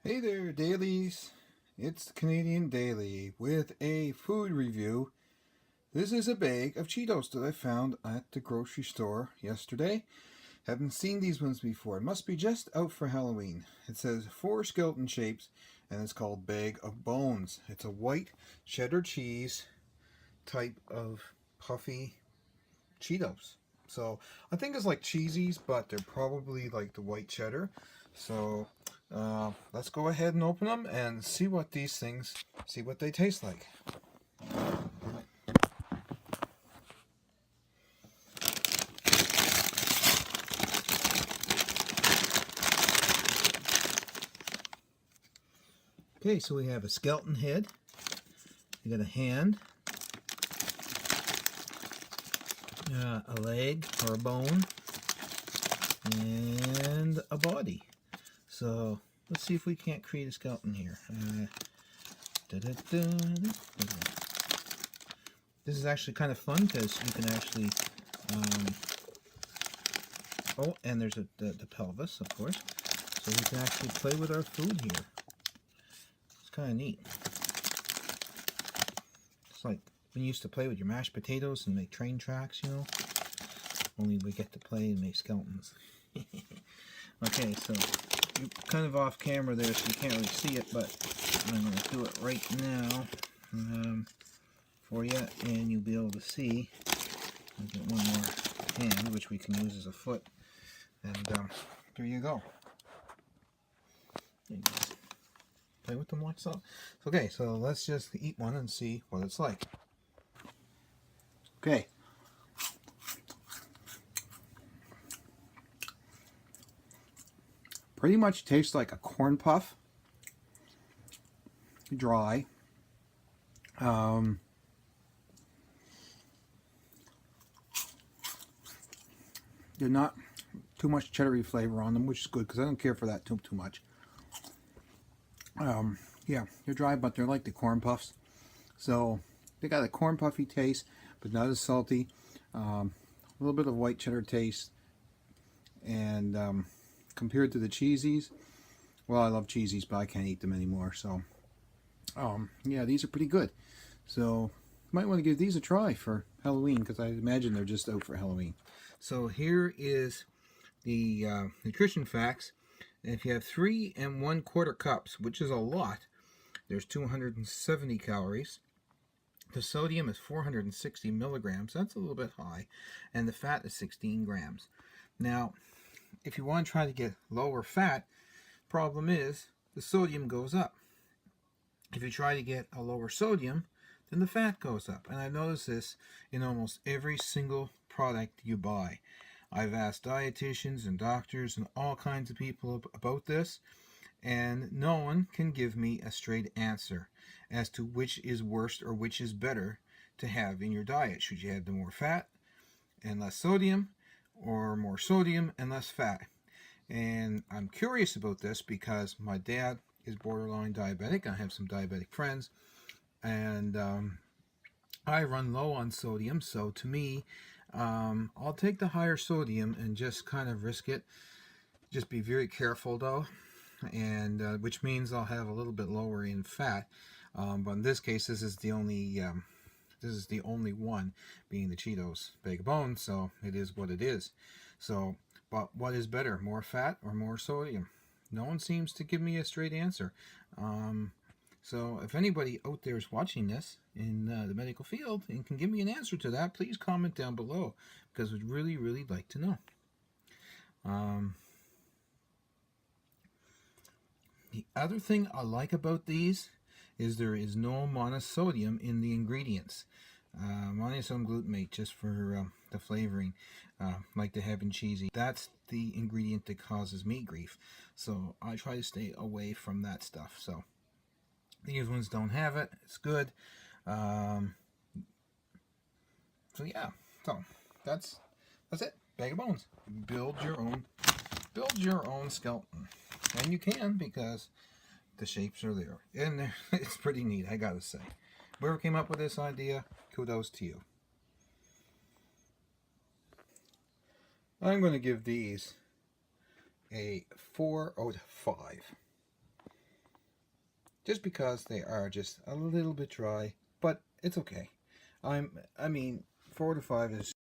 Hey there, dailies. It's the Canadian Daily with a food review. This is a bag of Cheetos that I found at the grocery store yesterday. Haven't seen these ones before. It must be just out for Halloween. It says 4 skeleton shapes and it's called Bag of Bones. It's a white cheddar cheese type of puffy Cheetos. So I think it's like cheesies, but they're probably like the white cheddar. So let's go ahead and open them and see what they taste like. Okay, so we have a skeleton head, we got a hand, a leg or a bone, and a body. So let's see if we can't create a skeleton here. This is actually kind of fun because you can actually, oh, and there's the pelvis, of course, so we can actually play with our food here. It's kind of neat. It's like when you used to play with your mashed potatoes and make train tracks, you know, only we get to play and make skeletons. Okay, so you're kind of off camera there, so you can't really see it, but I'm going to do it right now for you, and you'll be able to see. I'll get one more hand, which we can use as a foot, and there you go. There you go. Play with them, watch that. Okay, so let's just eat one and see what it's like. Okay. Pretty much tastes like a corn puff. Dry. They're not too much cheddary flavor on them, which is good because I don't care for that too much. Yeah, they're dry, but they're like the corn puffs. So they got a corn puffy taste, but not as salty. A little bit of white cheddar taste, and compared to the cheesies, well, I love cheesies, but I can't eat them anymore. So yeah, these are pretty good. So you might want to give these a try for Halloween, because I imagine they're just out for Halloween. So here is the nutrition facts. If you have 3 1/4 cups, which is a lot, there's 270 calories. The sodium is 460 milligrams. That's a little bit high. And the fat is 16 grams. Now, if you want to try to get lower fat, problem is the sodium goes up. If you try to get a lower sodium, then the fat goes up. And I've noticed this in almost every single product you buy. I've asked dietitians and doctors and all kinds of people about this, and no one can give me a straight answer as to which is worse or which is better to have in your diet. Should you have the more fat and less sodium, or more sodium and less fat? And I'm curious about this because my dad is borderline diabetic. I have some diabetic friends, and I run low on sodium, so to me, I'll take the higher sodium and just kind of risk it. Just be very careful though, and which means I'll have a little bit lower in fat. But in this case, this is the only one, being the Cheetos Bag of Bones. So it is what it is. So, but what is better, more fat or more sodium? No one seems to give me a straight answer. So if anybody out there is watching this in the medical field and can give me an answer to that, please comment down below, because I'd really, really like to know. The other thing I like about these is there is no monosodium in the ingredients. Monosodium glutamate, just for the flavoring, like they have in cheesy. That's the ingredient that causes me grief. So I try to stay away from that stuff. So these ones don't have it. It's good. So yeah. So that's it. Bag of Bones. Build your own skeleton, and you can, because the shapes are there, and it's pretty neat, I gotta say. Whoever came up with this idea, kudos to you. I'm going to give these a 4 out of 5. just because they are just a little bit dry, but it's okay. I mean, 4 to 5 is